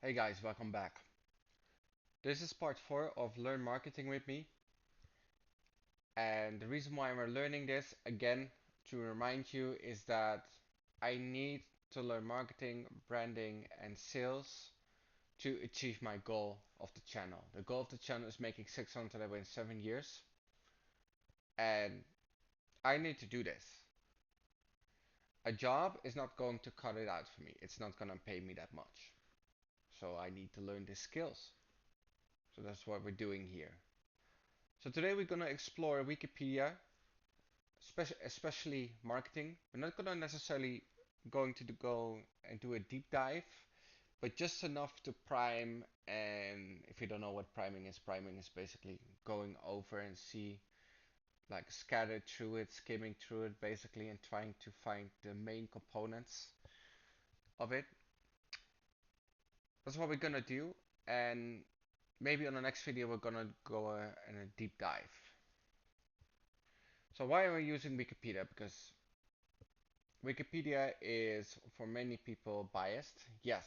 Hey guys, welcome back. This is part 4 of Learn Marketing with me. And the reason why we're learning this, again, to remind you, is that I need to learn marketing, branding, and sales to achieve my goal of the channel. The goal of the channel is making 600 in 7 years. And I need to do this. A job is not going to cut it out for me. It's not going to pay me that much. So I need to learn these skills. So that's what we're doing here. So today we're going to explore Wikipedia, especially marketing. We're not gonna necessarily going to go and do a deep dive, but just enough to prime. And if you don't know what priming is basically going over and see, like scattered through it, skimming through it basically, and trying to find the main components of it. That's what we're gonna do, and maybe on the next video we're gonna go in a deep dive. So why are we using Wikipedia? Because Wikipedia is for many people biased. Yes,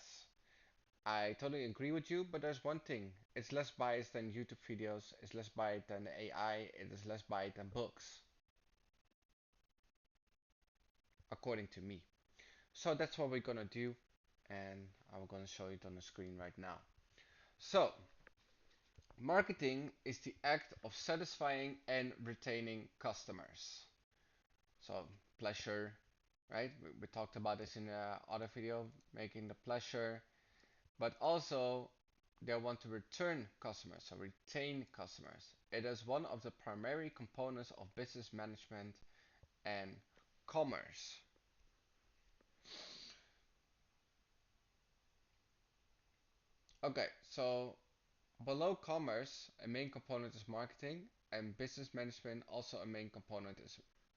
I totally agree with you, but there's one thing. It's less biased than YouTube videos, it's less biased than AI, it is less biased than books, according to me. So that's what we're gonna do, and I'm gonna show it on the screen right now. So, marketing is the act of satisfying and retaining customers. So, pleasure, right? We talked about this in the other video, making the pleasure, but also they want to return customers, so retain customers. It is one of the primary components of business management and commerce. Okay, so below commerce, a main component is marketing, and business management also a main component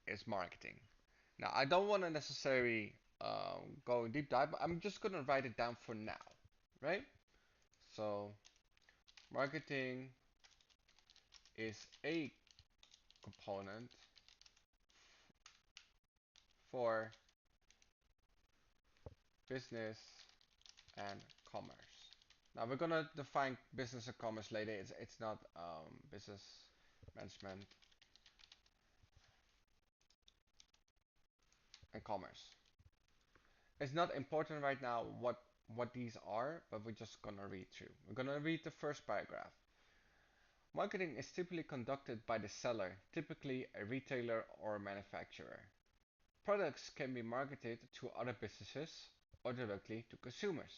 is marketing. Now, I don't want to necessarily go in deep dive, but I'm just gonna write it down for now, right? So, marketing is a component for business and commerce. Now we're gonna define business and commerce later. It's not business management and commerce. It's not important right now what these are, but we're just gonna read through. We're gonna read the first paragraph. Marketing is typically conducted by the seller, typically a retailer or a manufacturer. Products can be marketed to other businesses or directly to consumers.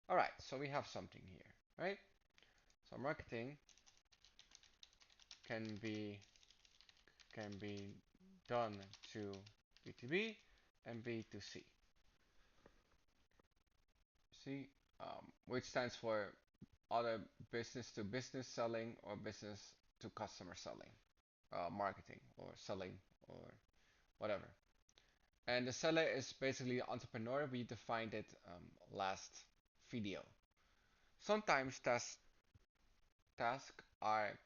Alright, so we have something here, right? So marketing can be done to B2B and B2C. See, which stands for other business to business selling or business to customer selling, marketing or selling or whatever. And the seller is basically entrepreneur. We defined it last video. Sometimes tasks are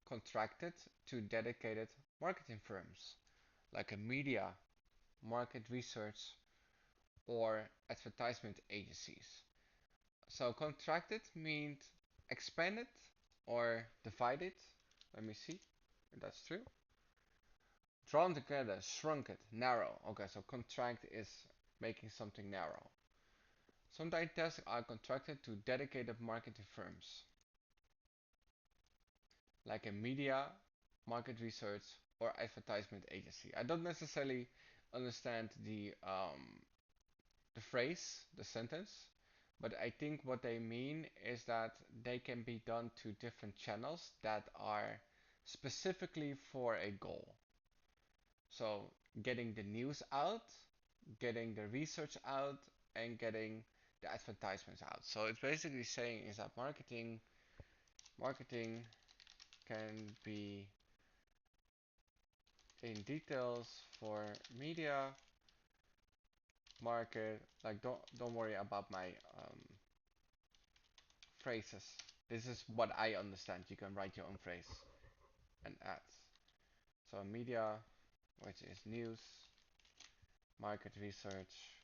contracted to dedicated marketing firms like a media, market research, or advertisement agencies. So contracted means expanded or divided. Let me see if that's true. Drawn together, shrunk it, narrow. Okay, so contract is making something narrow. Sometimes tasks are contracted to dedicated marketing firms, like a media, market research, or advertisement agency. I don't necessarily understand the phrase, the sentence, but I think what they mean is that they can be done to different channels that are specifically for a goal. So getting the news out, getting the research out, and getting the advertisements out. So it's basically saying is that marketing can be in details for media, market. Like don't worry about my phrases. This is what I understand. You can write your own phrase and ads. So media, which is news, market research,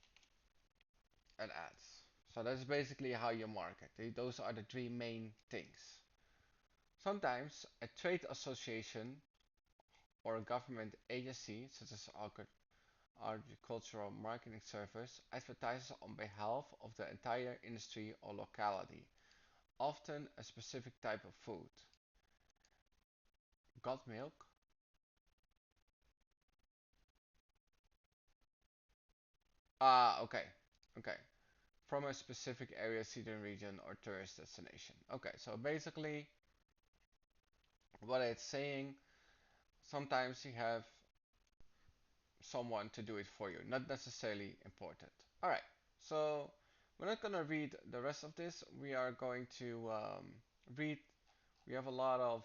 and ads. So that's basically how you market. Those are the three main things. Sometimes a trade association or a government agency, such as agricultural marketing service, advertises on behalf of the entire industry or locality, often a specific type of food. Got milk? Ah, okay. Okay. From a specific area, season region, or tourist destination. Okay, so basically, what it's saying, sometimes you have someone to do it for you, not necessarily important. All right, so we're not gonna read the rest of this. We are going to read. We have um,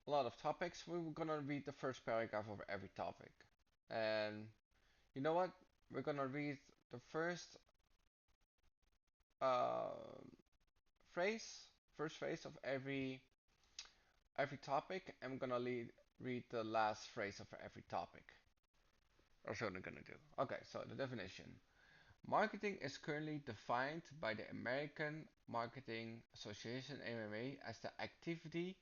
a lot of topics. We're gonna read the first paragraph of every topic, and you know what? We're gonna read the first uh, phrase, first phrase of every topic. I'm gonna read the last phrase of every topic. That's what I'm gonna do. Okay, so the definition. Marketing is currently defined by the American Marketing Association (AMA) as the activity,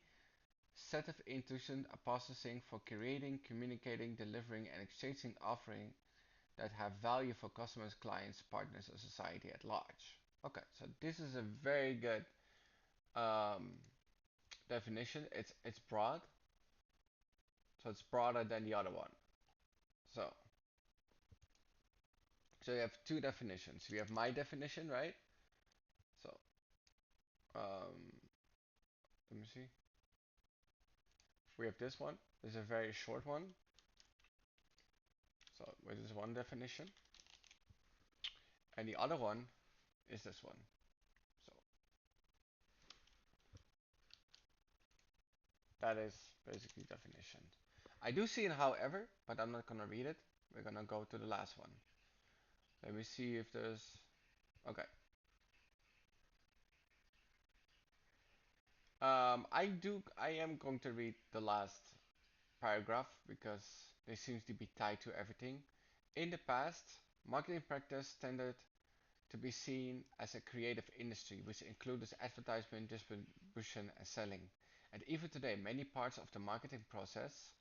set of intuition, a processing for creating, communicating, delivering, and exchanging offering that have value for customers, clients, partners, and society at large. Okay, so this is a very good um, definition. It's broad, so it's broader than the other one. So so you have two definitions. We have my definition, right? So um, let me see. We have this one. This is a very short one. So this is one definition, and the other one is this one. So that is basically definition. I do see it, however, but I'm not gonna read it. We're gonna go to the last one. Let me see if there's. Okay. I am going to read the last paragraph because they seem to be tied to everything. In the past, marketing practice tended to be seen as a creative industry, which includes advertisement, distribution, and selling. And even today, many parts of the marketing process,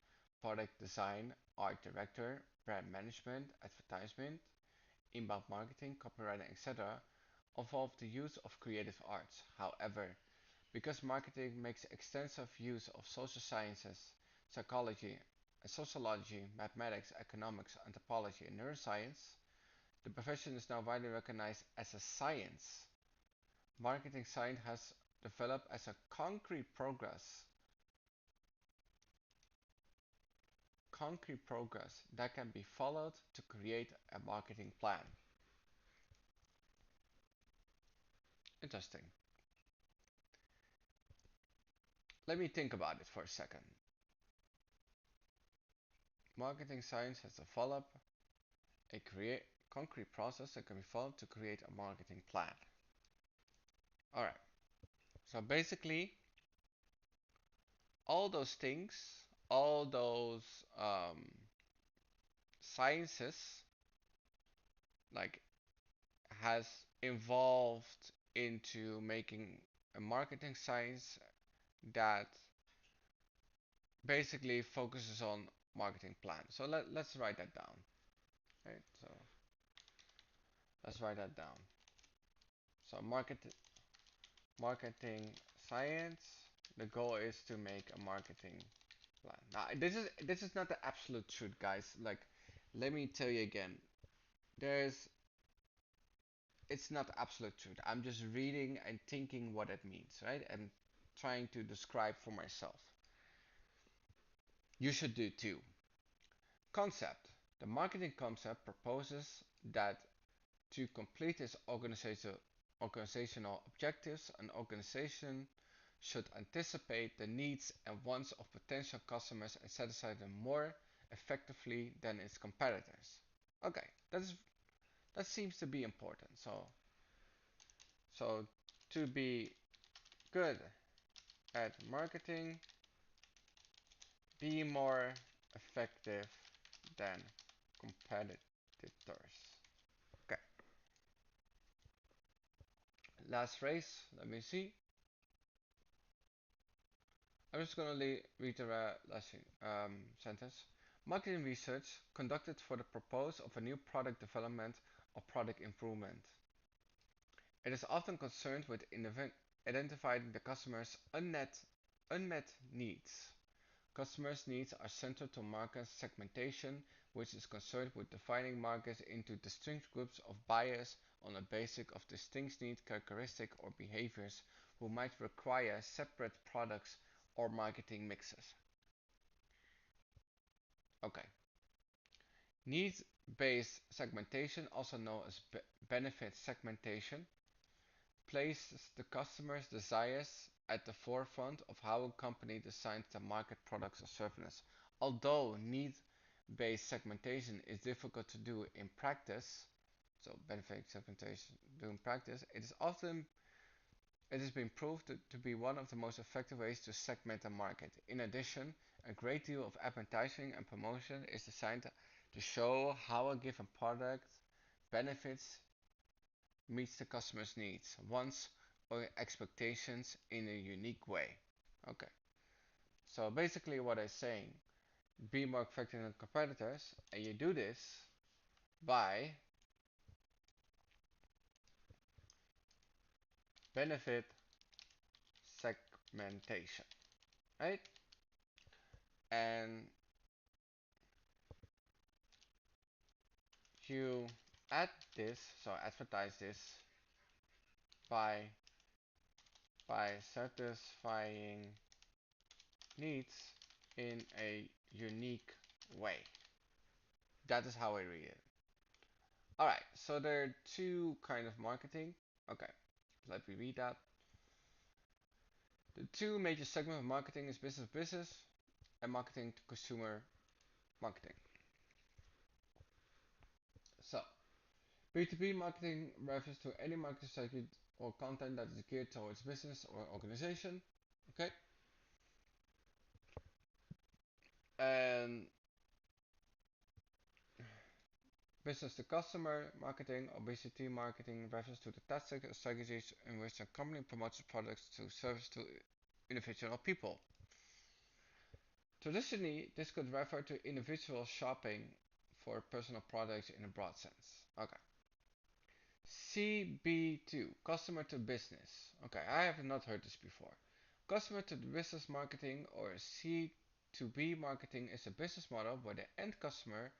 product design, art director, brand management, advertisement, inbound marketing, copywriting, etc., involve the use of creative arts. However, because marketing makes extensive use of social sciences, psychology, sociology, mathematics, economics, anthropology, and neuroscience, the profession is now widely recognized as a science. Marketing science has developed as a concrete progress that can be followed to create a marketing plan. Interesting. Let me think about it for a second. Marketing science has developed a concrete process that can be followed to create a marketing plan. Alright, so basically, all those things, all those sciences, like, has evolved into making a marketing science that basically focuses on marketing plan. So let's write that down. Right? So let's write that down. So marketing science. The goal is to make a marketing plan. Now this is not the absolute truth, guys. Like, let me tell you again. There's It's not absolute truth. I'm just reading and thinking what it means, right? And trying to describe for myself. You should do too. Concept. The marketing concept proposes that to complete its organizational objectives, an organization should anticipate the needs and wants of potential customers and satisfy them more effectively than its competitors. Okay, that seems to be important. So to be good at marketing, be more effective than competitors. last phrase. Let me see. I'm just gonna read the last sentence. Marketing research conducted for the purpose of a new product development or product improvement. It is often concerned with identifying the customer's unmet needs. Customers' needs are central to market segmentation, which is concerned with dividing markets into distinct groups of buyers on the basis of distinct need characteristics or behaviors who might require separate products or marketing mixes. Okay. Needs-based segmentation, also known as benefit segmentation, places the customer's desires at the forefront of how a company decides to market products or services. Although need-based segmentation is difficult to do in practice, so benefit segmentation do in practice, it has been proved to be one of the most effective ways to segment a market. In addition, a great deal of advertising and promotion is designed to show how a given product benefits meets the customer's needs, wants, or expectations in a unique way. Okay, so basically what I'm saying, be more effective than competitors, and you do this by benefit segmentation, right? And you add this, so advertise this by satisfying needs in a unique way. That is how I read it. Alright, so there are two kind of marketing. Okay, let me read that. The two major segments of marketing is business to business and marketing to consumer marketing. So, B2B marketing refers to any marketing strategy or content that is geared towards business or organization. Okay? And business to customer marketing or BCT marketing refers to the tactics and strategies in which a company promotes products to service to individual people. Traditionally, this could refer to individual shopping for personal products in a broad sense. Okay. CB2, customer to business. Okay, I have not heard this before. Customer to business marketing or C2B marketing is a business model where the end customer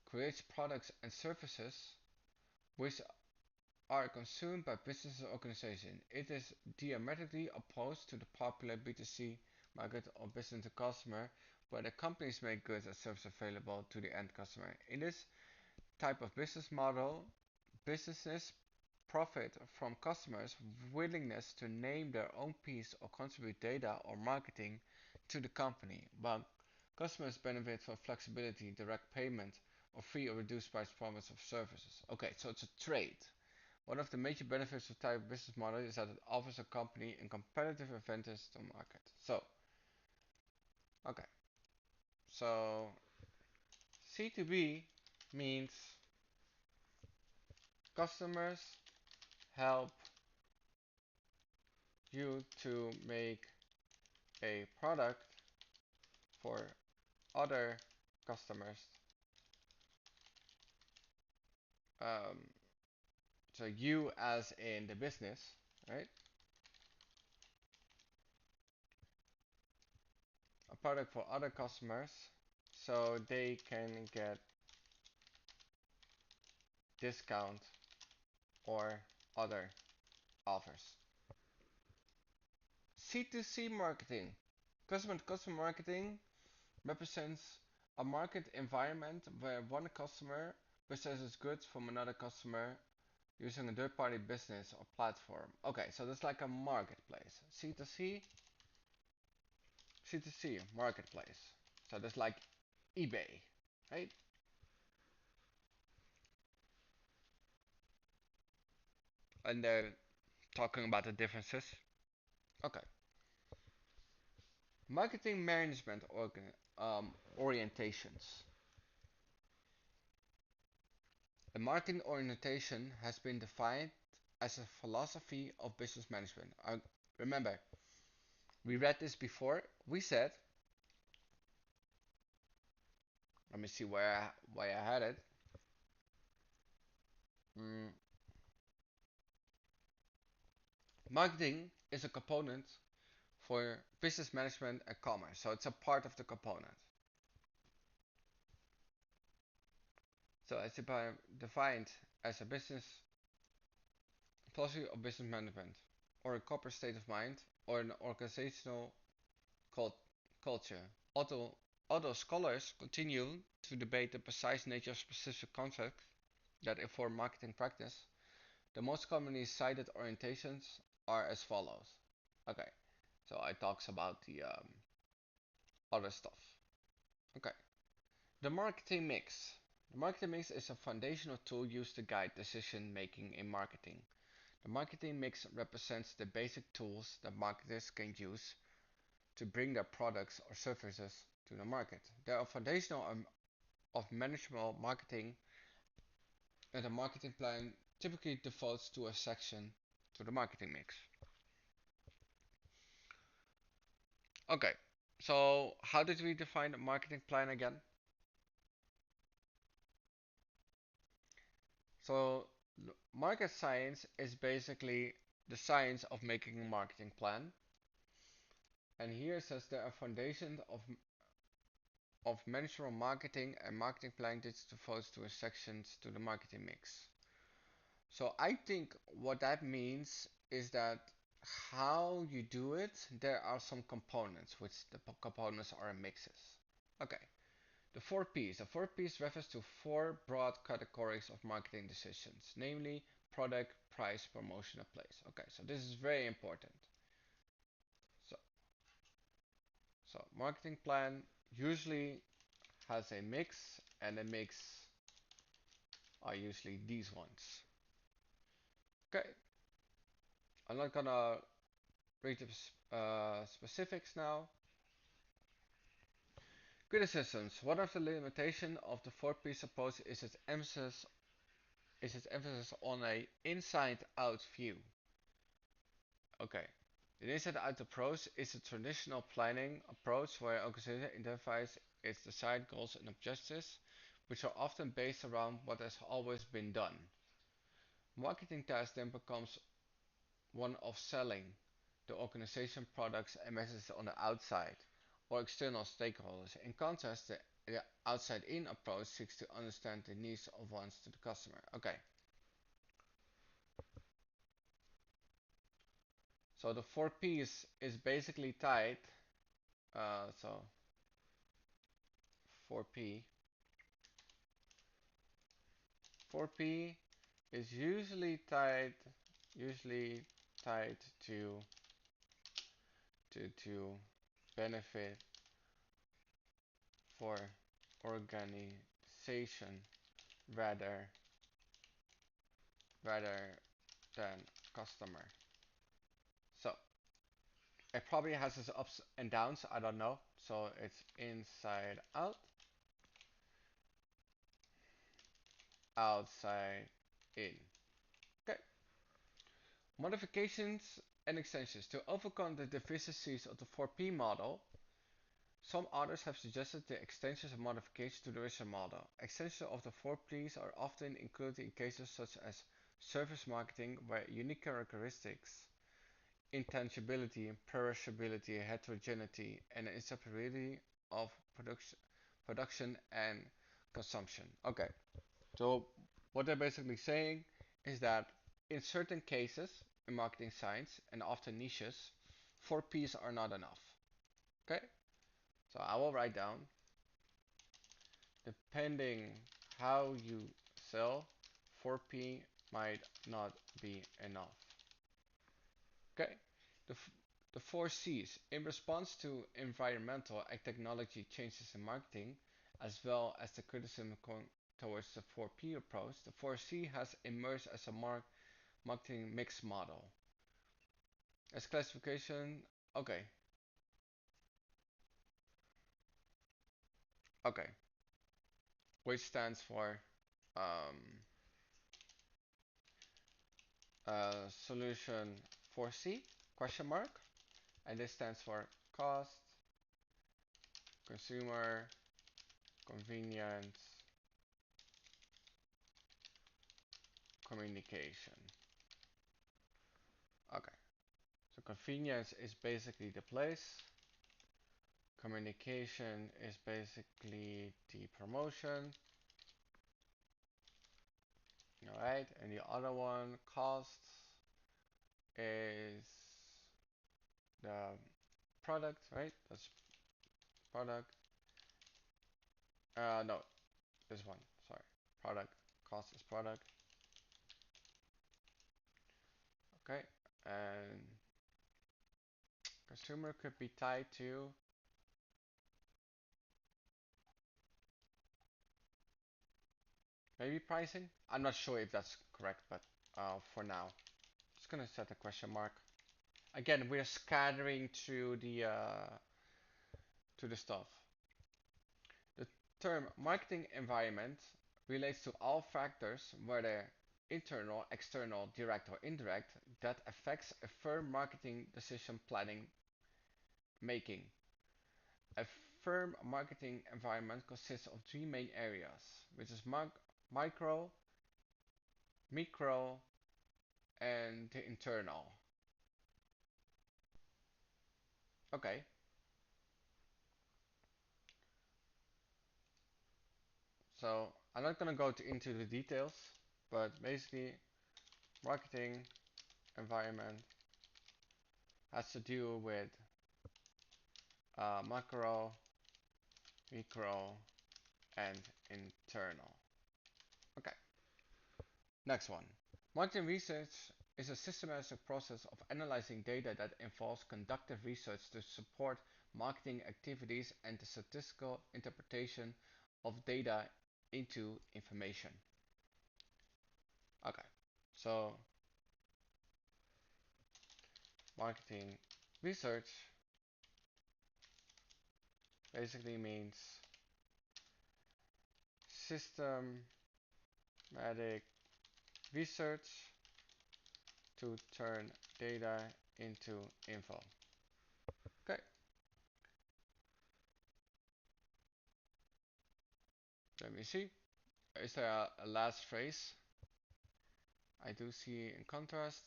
creates products and services which are consumed by business or organization. It is diametrically opposed to the popular B2C market or business to customer, where the companies make goods and services available to the end customer. In this type of business model, businesses profit from customers' willingness to name their own piece or contribute data or marketing to the company, but customers benefit from flexibility, direct payment, or free or reduced price promise of services. Okay, so it's a trade. One of the major benefits of type of business model is that it offers a company a competitive advantage to market. So, okay, so C2B means customers help you to make a product for other customers. Um, so you as in the business, right? A product for other customers so they can get discount or other offers. C2C marketing, customer to customer marketing, represents a market environment where one customer purchases goods from another customer using a third-party business or platform. Okay, so that's like a marketplace. C2C marketplace. So that's like eBay, right? And they're talking about the differences. Okay. Marketing management orientations. A marketing orientation has been defined as a philosophy of business management. Remember, we read this before. We said, let me see where I had it. Mm, Marketing is a component for business management and commerce. So it's a part of the component. So it's defined as a business philosophy of business management, or a corporate state of mind, or an organizational cult culture. Although scholars continue to debate the precise nature of specific concepts that inform marketing practice, the most commonly cited orientations are as follows. Okay, so I talks about the other stuff. Okay, the marketing mix. The marketing mix is a foundational tool used to guide decision making in marketing. The marketing mix represents the basic tools that marketers can use to bring their products or services to the market. They are foundational of manageable marketing, and a marketing plan typically devotes to a section to the marketing mix. Okay, so how did we define a marketing plan again? So market science is basically the science of making a marketing plan. And here it says there are foundations of managerial marketing and marketing plan that devotes to a sections to the marketing mix. So I think what that means is that how you do it, there are some components, which the components are mixes. Okay, the four P's. The four P's refers to four broad categories of marketing decisions, namely product, price, promotion, and place. Okay, so this is very important. So, so marketing plan usually has a mix, and the mix are usually these ones. Okay, I'm not gonna read the specifics now. Criticisms. One of the limitations of the four P's approach is its emphasis on a inside-out view. Okay. The inside-out approach is a traditional planning approach where an organization identifies its desired goals and objectives, which are often based around what has always been done. Marketing task then becomes one of selling the organization products and messages on the outside or external stakeholders. In contrast, the outside-in approach seeks to understand the needs of one's to the customer. Okay, so the four P's is basically tied. So 4P, 4P is usually tied to benefit for organization rather rather than customer. So it probably has its ups and downs, I don't know. So it's inside out, outside in. Okay. Modifications and extensions. To overcome the deficiencies of the 4P model, some authors have suggested the extensions and modifications to the original model. Extensions of the 4Ps are often included in cases such as service marketing, where unique characteristics, intangibility, perishability, heterogeneity, and inseparability of production and consumption. Okay, so what they're basically saying is that in certain cases in marketing science and often niches, 4Ps are not enough. Okay, so I will write down, depending how you sell, 4P might not be enough. Okay, the, the four C's. In response to environmental and technology changes in marketing, as well as the criticism towards the 4P approach, the 4C has emerged as a marketing mix model. As classification, okay, okay, which stands for um, solution 4C question mark, and this stands for cost, consumer, convenience, communication. Okay, so convenience is basically the place, communication is basically the promotion, alright, and the other one, costs, is the product, right? That's product. No, this one, sorry. Product, cost is product. Okay, and consumer could be tied to maybe pricing. I'm not sure if that's correct, but for now, just gonna set a question mark. Again, we're scattering through the to the stuff. The term marketing environment relates to all factors, whether internal, external, direct, or indirect, that affects a firm marketing decision planning making. A firm marketing environment consists of three main areas, which is micro, micro, and the internal. Okay, so I'm not gonna go into the details, but basically, marketing environment has to do with macro, micro, and internal. Okay, next one. Marketing research is a systematic process of analyzing data that involves conductive research to support marketing activities and the statistical interpretation of data into information. Okay, so marketing research basically means systematic research to turn data into info. Okay, let me see. Is there a last phrase? I do see in contrast.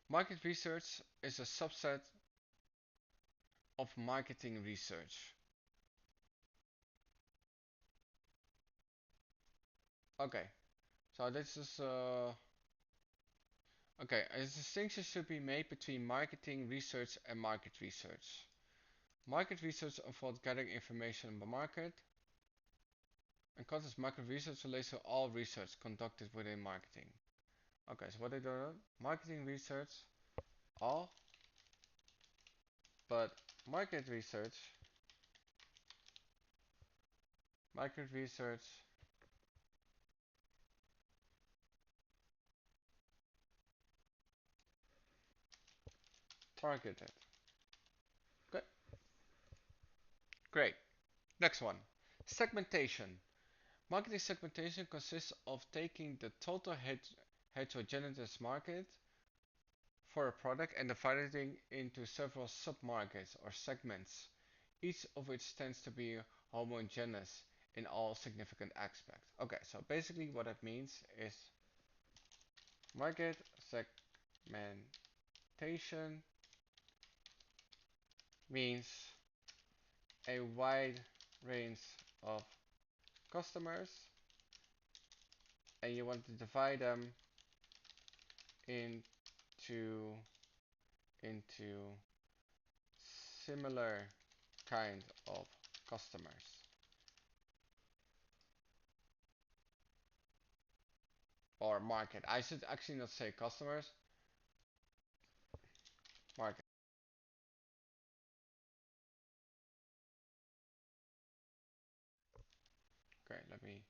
Market research is a subset of marketing research. Okay, so this is okay. A distinction should be made between marketing research and market research. Market research involves gathering information on the market, and context market research relates to all research conducted within marketing. Okay, so what they do? Marketing research, all, but market research, market research targeted. Okay, great. Next one, segmentation. Marketing segmentation consists of taking the total heterogeneous market for a product and dividing into several sub-markets or segments, each of which tends to be homogeneous in all significant aspects. Okay, so basically what that means is market segmentation means a wide range of customers and you want to divide them into similar kind of customers or market. I should actually not say customers, market. Okay, let me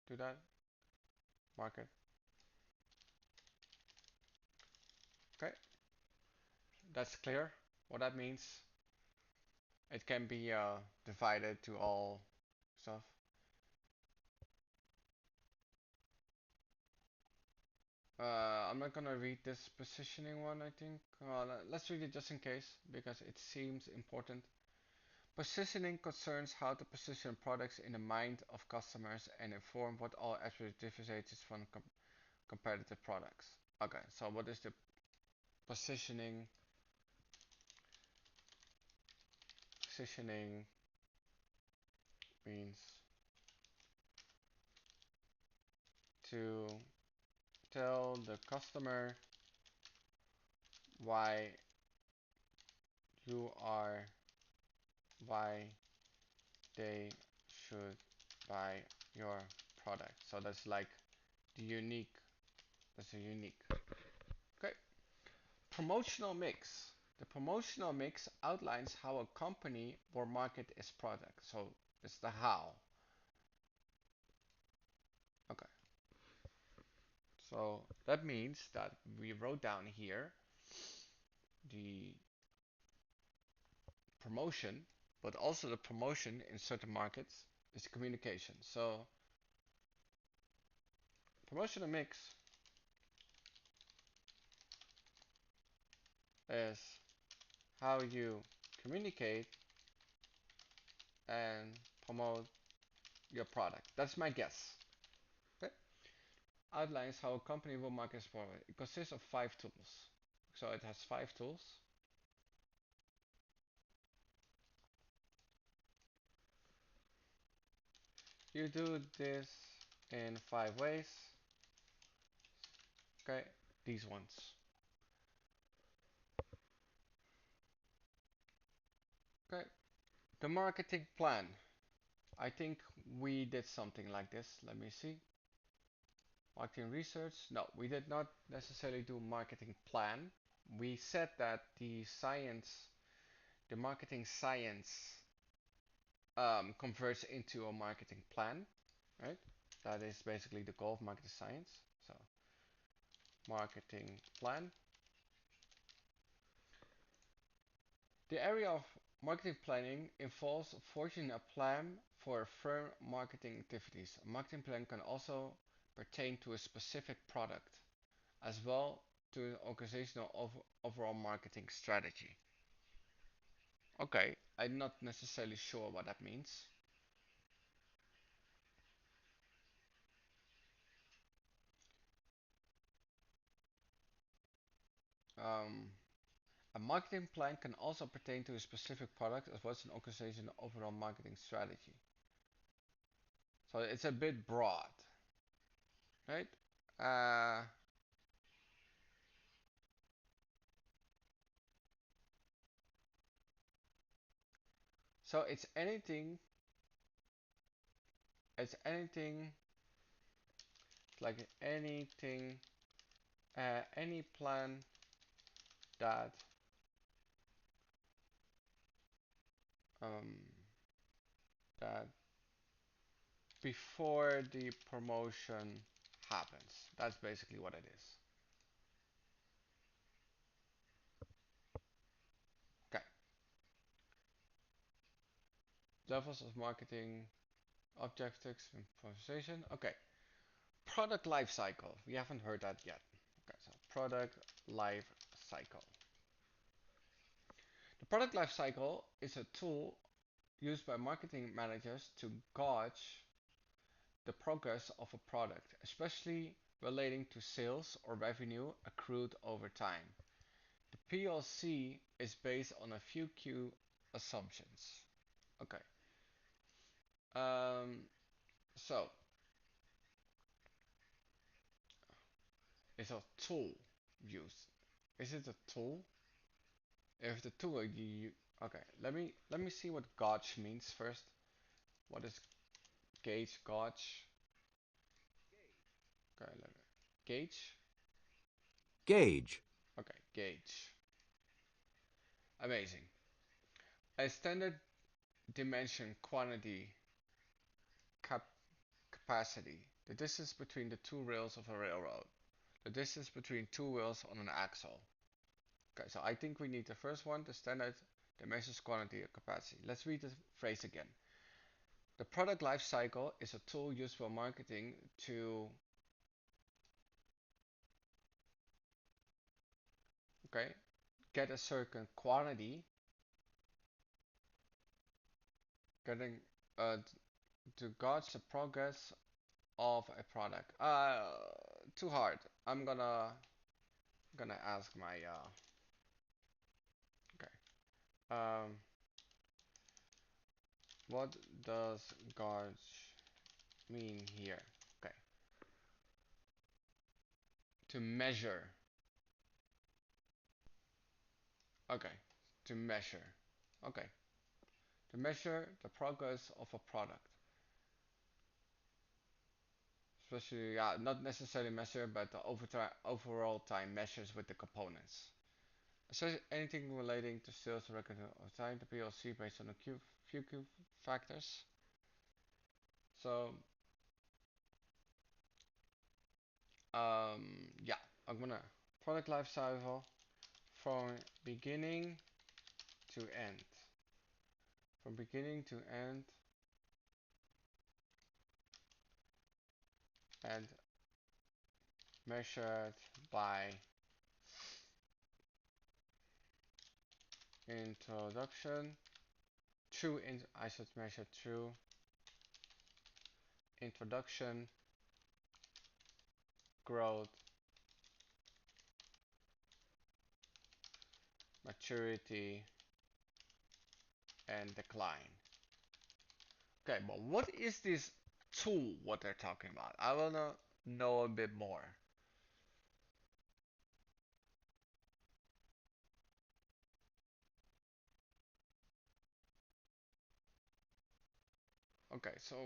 do that. Market. Okay, that's clear what that means. It can be divided to all stuff. I'm not gonna read this positioning one, I think. Let's read it just in case, because it seems important. Positioning concerns how to position products in the mind of customers and inform what all attributes differentiates from competitive products. Okay, so what is the positioning? Positioning means to tell the customer why you are, why they should buy your product. So that's like the unique, that's a unique. Okay. Promotional mix. The promotional mix outlines how a company will market its product. So it's the how. Okay. So that means that we wrote down here the promotion, but also the promotion in certain markets is communication. So promotional mix is how you communicate and promote your product. That's my guess. Okay. Outlines how a company will market its product. It consists of 5 tools. So it has 5 tools. You do this in 5 ways. Okay, these ones. Okay, the marketing plan. I think we did something like this. Let me see. Marketing research. No, we did not necessarily do marketing plan. We said that the science, the marketing science, converts into a marketing plan, right? That is basically the goal of marketing science. So, marketing plan. The area of marketing planning involves forging a plan for firm marketing activities. A marketing plan can also pertain to a specific product, as well to an organizational overall marketing strategy. Okay, I'm not necessarily sure what that means. Um, a marketing plan can also pertain to a specific product as well as an organizational overall marketing strategy. So it's a bit broad, right? Uh, so it's anything like anything, any plan that um, that before the promotion happens. That's basically what it is. Okay. Levels of marketing, objectives, and conversation. Okay. Product life cycle. We haven't heard that yet. Okay, so product life cycle. The product life cycle is a tool used by marketing managers to gauge the progress of a product, especially relating to sales or revenue accrued over time. The PLC is based on a few key assumptions. Okay. Um, so it's a tool used. Is it a tool? If the tool okay, let me see what gauge means first. What is gauge? Gauge. Okay, gauge. Gauge. Okay, gauge. Amazing. A standard dimension quantity cap capacity. The distance between the two rails of a railroad. The distance between two wheels on an axle. Okay, so I think we need the first one, the standard dimensions quantity of capacity. Let's read the phrase again. The product life cycle is a tool used for marketing to Okay, get a certain quantity, getting to gauge the progress of a product. Too hard. I'm gonna ask my okay. What does gauge mean here? Okay, to measure. Okay, to measure. Okay, to measure the progress of a product. Especially, yeah, not necessarily measure, but the overall time measures with the components. So anything relating to sales record of time, the PLC based on a few key factors. So, yeah, I'm gonna product life cycle from beginning to end. From beginning to end, and measured by introduction. I should measure through introduction, growth, maturity, and decline. Okay, but what is this tool what they're talking about? I wanna know a bit more. Okay, so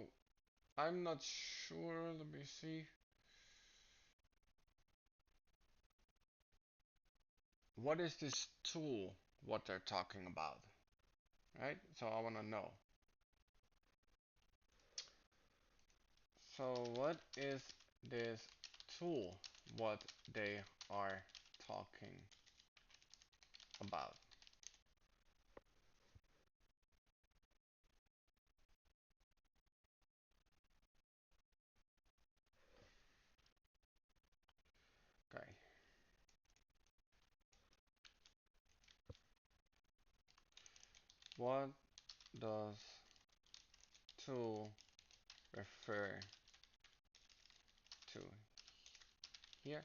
I'm not sure. Let me see. What is this tool what they're talking about? Right? So I wanna know. So what is this tool what they are talking about? Okay. What does tool refer to here?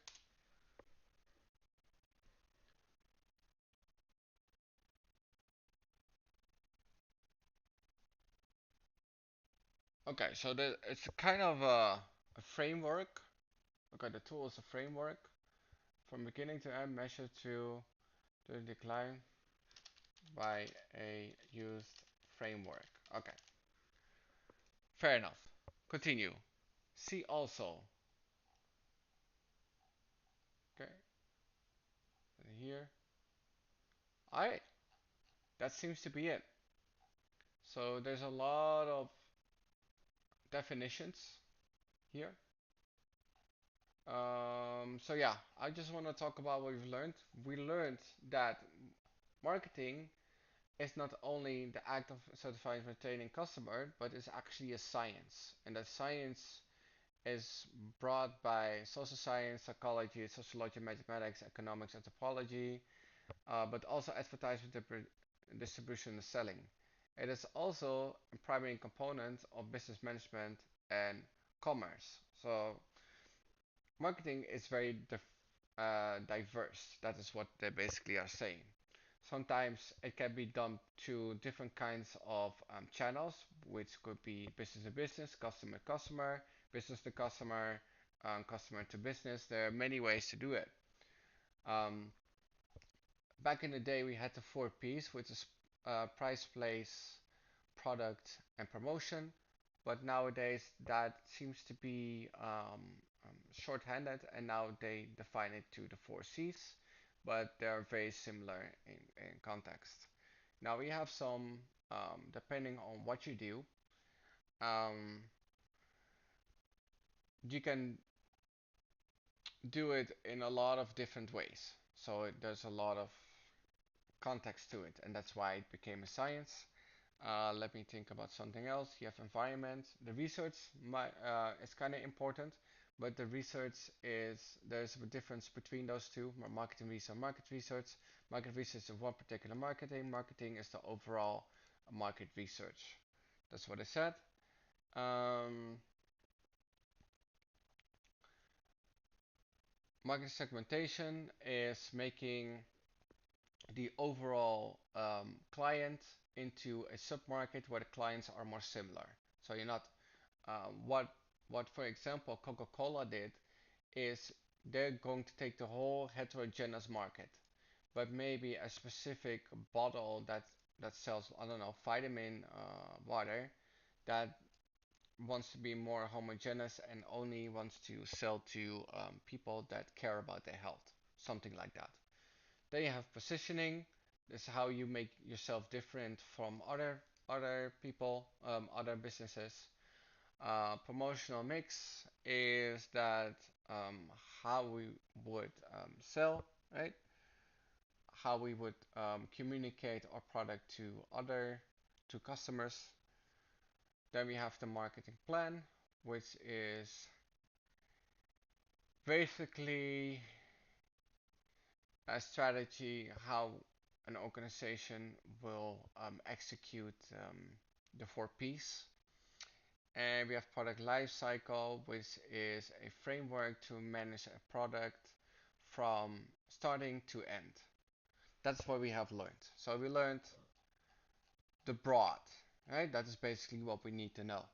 Okay, so it's kind of a framework. Okay, the tool is a framework from beginning to end measured to the decline by a used framework. Okay, fair enough. Continue. See also. Okay, here. Alright, that seems to be it. So there's a lot of definitions here. So yeah, I just want to talk about what we've learned. We learned that marketing is not only the act of certifying and retaining customer, but it's actually a science. And that science is brought by social science, psychology, sociology, mathematics, economics, anthropology, but also advertisement, distribution, and selling. It is also a primary component of business management and commerce. So marketing is very diverse. That is what they basically are saying. Sometimes it can be done to different kinds of channels, which could be business to business, customer to customer, business to customer, customer to business. There are many ways to do it. Um, Back in the day, we had the four P's, which is price, place, product, and promotion. But nowadays, that seems to be shorthanded, and now they define it to the four C's, but they are very similar in context. Now we have some, depending on what you do, um, you can do it in a lot of different ways. So there's a lot of context to it, and that's why it became a science. Let me think about something else. You have environment. The research is kind of important, but the research is there's a difference between those two: marketing research, market research. Market research is one particular marketing. Marketing is the overall market research. That's what I said. Um, Market segmentation is making the overall client into a submarket where the clients are more similar. So you're not what for example Coca-Cola did is they're going to take the whole heterogeneous market, but maybe a specific bottle that sells, I don't know, vitamin water that wants to be more homogeneous and only wants to sell to people that care about their health, something like that. Then you have positioning. This is how you make yourself different from other people, other businesses. Promotional mix is that how we would sell, right? How we would communicate our product to customers. Then we have the marketing plan, which is basically a strategy how an organization will execute the four P's. And we have product lifecycle, which is a framework to manage a product from starting to end. That's what we have learned. So we learned the broad, right? That is basically what we need to know.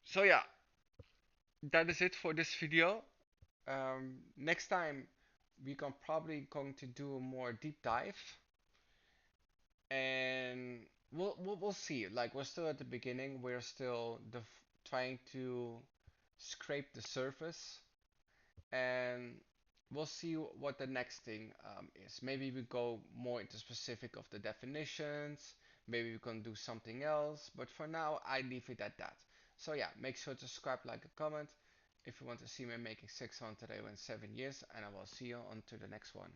So yeah, that is it for this video. Next time we can probably going to do a more deep dive, and we'll see. Like we're still at the beginning. We're still trying to scrape the surface, and we'll see what the next thing is. Maybe we go more into specific of the definitions. Maybe we can do something else. But for now, I leave it at that. So yeah, make sure to subscribe, like, and comment if you want to see me making 600 today in 7 years, and I will see you on to the next one.